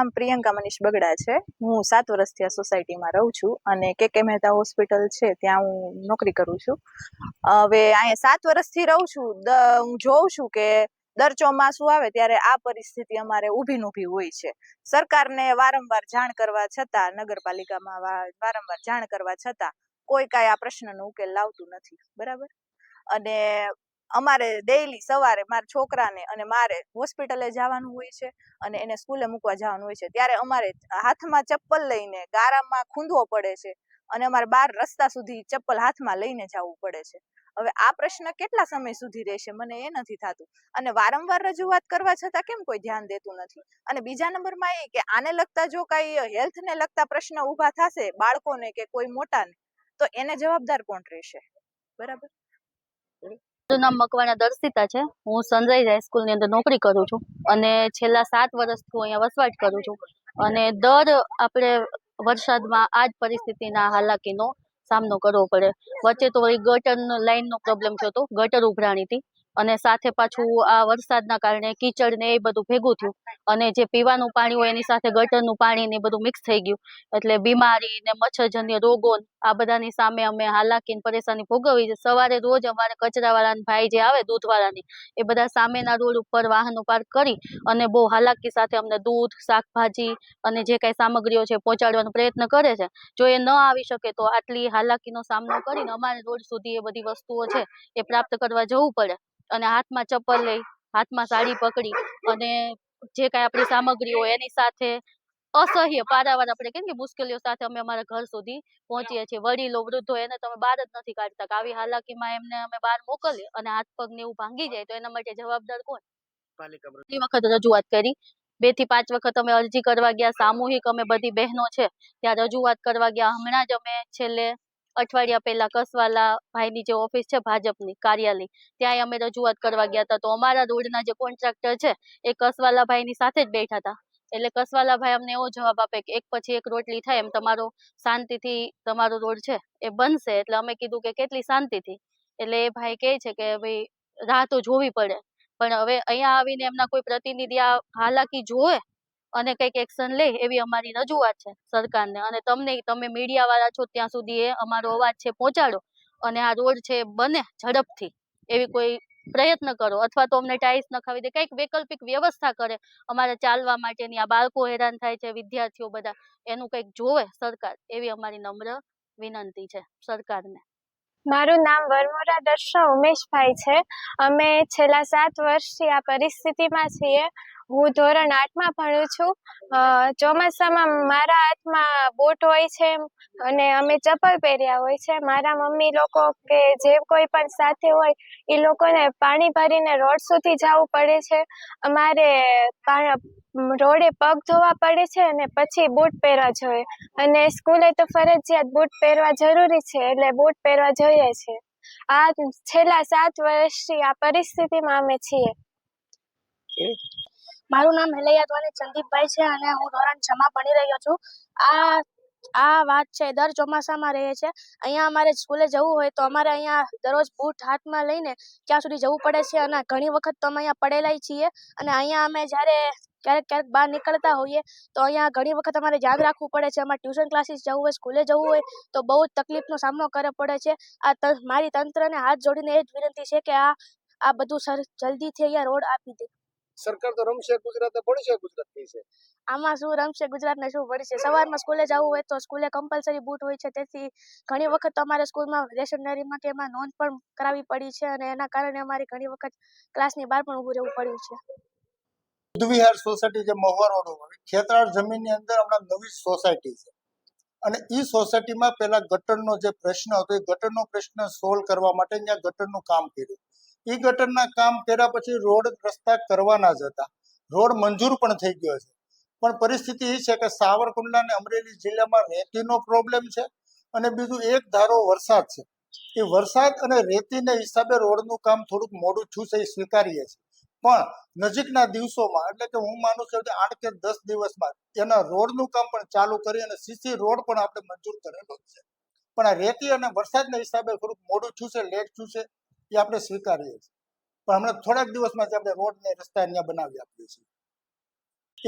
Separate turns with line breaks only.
નામ પ્રિયંકા મનીષ બગડા છે। હું 7 વર્ષથી આ સોસાયટીમાં રહું છું અને કે મહેતા હોસ્પિટલ છે ત્યાં હું નોકરી કરું છું। હવે અહીંયા 7 વર્ષથી રહું છું। હું જોઉં છું કે દર ચોમાસું આવે ત્યારે આ પરિસ્થિતિ અમારે ઊભી નૂભી હોય છે। સરકારને વારંવાર જાણ કરવા છતાં, નગરપાલિકામાં વારંવાર જાણ કરવા છતાં કોઈ કાંઈ આ પ્રશ્નનો ઉકેલ લાવતું નથી, બરાબર। અને અમારે ડેઈલી સવારે મારા છોકરાને અને મારે હોસ્પિટલે જવાનું હોય છે અને એને સ્કૂલે મૂકવા જવાનું હોય છે, ત્યારે અમારે હાથમાં ચપ્પલ લઈને ગારામાં ખૂંદવો પડે છે અને અમારે બહાર રસ્તા સુધી ચપ્પલ હાથમાં લઈને જવું પડે છે। હવે આ પ્રશ્ન કેટલા સમય સુધી રહેશે મને એ નથી થતું અને વારંવાર રજૂઆત કરવા છતાં કેમ કોઈ ધ્યાન દેતું નથી। અને બીજા નંબરમાં એ કે આને લગતા જો કાંઈ હેલ્થને લગતા પ્રશ્ન ઊભા થશે બાળકોને કે કોઈ મોટાને, તો એને જવાબદાર કોણ રહેશે, બરાબર।
મારું નામ મકવાણા દર્શિતા છે। હું સનરાઈઝ હાઈસ્કૂલની અંદર નોકરી કરું છું અને છેલ્લા 7 વર્ષથી હું અહીંયા વસવાટ કરું છું અને દર આપણે વરસાદમાં આ જ પરિસ્થિતિના હાલાકીનો સામનો કરવો પડે। વચ્ચે તો વળી ગટર લાઈનનો પ્રોબ્લેમ થયો હતો, ગટર ઉભરાણી હતી અને સાથે પાછું આ વરસાદના કારણે કીચડ ને એ બધું ભેગું થયું અને જે પીવાનું પાણી હોય એની સાથે ગટરનું પાણી ને બધું મિક્સ થઈ ગયું, એટલે બીમારી ને મચ્છરજન્ય રોગો આ બધાની સામે અમે હાલાકીને પરેશાની ભોગવી છે। સવારે રોજ અમારે કચરાવાળાના ભાઈ જે આવે દૂધવાળાની, એ બધા સામેના રોડ ઉપર વાહનો પાર્ક કરી અને બહુ હાલાકી સાથે અમને દૂધ, શાકભાજી અને જે કાંઈ સામગ્રીઓ છે પહોંચાડવાનો પ્રયત્ન કરે છે। જો એ ન આવી શકે તો આટલી હાલાકીનો સામનો કરીને અમારે રોડ સુધી એ બધી વસ્તુઓ છે એ પ્રાપ્ત કરવા જવું પડે અને હાથમાં ચપ્પલ લઈ, હાથમાં સાડી પકડી અને જે કાંઈ આપણી સામગ્રી હોય એની સાથે અસહ્ય પારાવાર આપણે કેમ કે મુશ્કેલીઓ સાથે અમે અમારા ઘર સુધી પહોંચીએ છીએ। વડીલો, વૃદ્ધો એને તમે બહાર જ નથી કાઢતા કે આવી હાલાકીમાં એમને અમે બહાર મોકલીએ અને હાથ પગ ને એવું ભાંગી જાય તો એના માટે જવાબદાર કોણ? ઘણી વખત રજૂઆત કરી, 2 થી 5 વખત અમે અરજી કરવા ગયા, સામૂહિક અમે બધી બહેનો છે ત્યાં રજૂઆત કરવા ગયા। હમણાં જ અમે છેલ્લે અઠવાડિયા પહેલા કસવાલા ભાઈની જે ઓફિસ છે ભાજપની કાર્યાલય, ત્યાં અમે રજૂઆત કરવા ગયા હતા તો અમારા રોડના જે કોન્ટ્રાક્ટર છે એ કસવાલા ભાઈની સાથે જ બેઠા હતા। એટલે કસવાલા ભાઈ અમને એવો જવાબ આપે કે એક પછી એક રોટલી થાય એમ તમારો શાંતિથી તમારો રોડ છે એ બનશે। એટલે અમે કીધું કે કેટલી શાંતિથી? એટલે એ ભાઈ કહે છે કે ભાઈ રાહ તો જોવી પડે, પણ હવે અહીંયા આવીને એમના કોઈ પ્રતિનિધિ આ હાલાકી જોવે અને કંઈક એક્શન લે એવી અમારી રજૂઆત છે સરકારને। અને તમે મીડિયાવાળા છો ત્યાં સુધી એ અમારો અવાજ છે પહોંચાડો અને આ રોડ છે બને ઝડપથી એવી કોઈ પ્રયત્ન કરો અથવા તો અમને ટાઇલ્સ નખાવી દે, કંઈક વૈકલ્પિક વ્યવસ્થા કરે અમારે ચાલવા માટેની। આ બાળકો હેરાન થાય છે, વિદ્યાર્થીઓ બધા, એનું કંઈક જોવે સરકાર એવી અમારી નમ્ર વિનંતી છે સરકારને।
મારું નામ વરમોરા દર્શા ઉમેશભાઈ છે। અમે છેલ્લા 7 વર્ષથી આ પરિસ્થિતિમાં છીએ। હું ધોરણ 8માં ભણું છું। ચોમાસામાં મારા હાથમાં બૂટ હોય છે અને અમે ચપ્પલ પહેર્યા હોય છે। મારા મમ્મી લોકો કે જે કોઈ પણ સાથે હોય એ લોકોને પાણી ભરીને રોડ સુધી જવું પડે છે। અમારે રોડે પગ ધોવા પડે છે અને પછી બૂટ પહેરવા જોઈએ અને સ્કૂલે તો ફરજિયાત બૂટ પહેરવા જરૂરી છે, એટલે બૂટ પહેરવા જોઈએ છે। આ છેલ્લા 7 વર્ષથી આ પરિસ્થિતિમાં અમે છીએ।
મારું નામ હેલૈયાતવાની સંદીપભાઈ છે અને હું ધોરણ 6માં ભણી રહ્યો છું। આ વાત છે દર ચોમાસામાં રહે છે। અહીંયા અમારે સ્કૂલે જવું હોય તો અમારે અહીંયા દરરોજ બૂટ હાથમાં લઈને ત્યાં સુધી જવું પડે છે અને ઘણી વખત તો અમે અહીંયા પડેલાય છીએ અને અહીંયા અમે જ્યારે ક્યારેક બહાર નીકળતા હોઈએ તો અહીંયા ઘણી વખત અમારે ધ્યાન રાખવું પડે છે। અમારે ટ્યુશન ક્લાસીસ જવું હોય, સ્કૂલે જવું હોય તો બહુ જ તકલીફનો સામનો કરવો પડે છે। મારી તંત્રને હાથ જોડીને એ જ વિનંતી છે કે આ બધું સર જલ્દીથી અહીંયા રોડ આપી દે।
સરકાર તો રમશે ગુજરાત ભણશે ગુજરાત કહે છે,
આમાં શું રમશે ગુજરાતને શું ભણશે? સવારમાં સ્કૂલે જવું હોય તો સ્કૂલે કમ્પલસરી બૂટ હોય છે, તેથી ઘણી વખત અમારે સ્કૂલમાં રેશનરીમાં કે એમાં નોંધ પણ કરાવવી પડી છે અને એના કારણે અમારે ઘણી વખત ક્લાસની બહાર પણ ઊભું રહેવું પડ્યું છે।
બુદ્ધવિહાર સોસાયટી જે મહુવા રોડ ઉપર ખેતરાળ જમીનની અંદર હમણાં નવી સોસાયટી છે અને એ સોસાયટીમાં પેલા ગટરનો જે પ્રશ્ન હતો એ ગટરનો પ્રશ્ન સોલ્વ કરવા માટે ત્યાં ગટરનું કામ કર્યું। એ ગટરના કામ કર્યા પછી રોડ રસ્તા કરવાના જ હતા, રોડ મંજૂર પણ થઈ ગયો છે, પણ પરિસ્થિતિ એ છે કે સાવરકુંડલા અને અમરેલી જિલ્લામાં રેતીનો પ્રોબ્લેમ છે અને બીજું એક ધારો વરસાદ છે। એ વરસાદ અને રેતીના હિસાબે રોડનું કામ થોડુંક મોડું થયું છે, એ સ્વીકારીએ છીએ, પણ નજીકના દિવસોમાં એટલે કે હું માનું છું કે 8 કે 10 દિવસમાં એના રોડનું કામ પણ ચાલુ કરી અને સીસી રોડ પણ આપણે મંજૂર કરેલો છે। પણ આ રેતી અને વરસાદના હિસાબે થોડુંક મોડું થયું છે, લેટ થયું છે, એ આપણે સ્વીકારીએ છીએ, પણ હમણાં થોડાક દિવસમાં જ આપણે રોડ ને રસ્તા અહીંયા બનાવી આપીએ છીએ।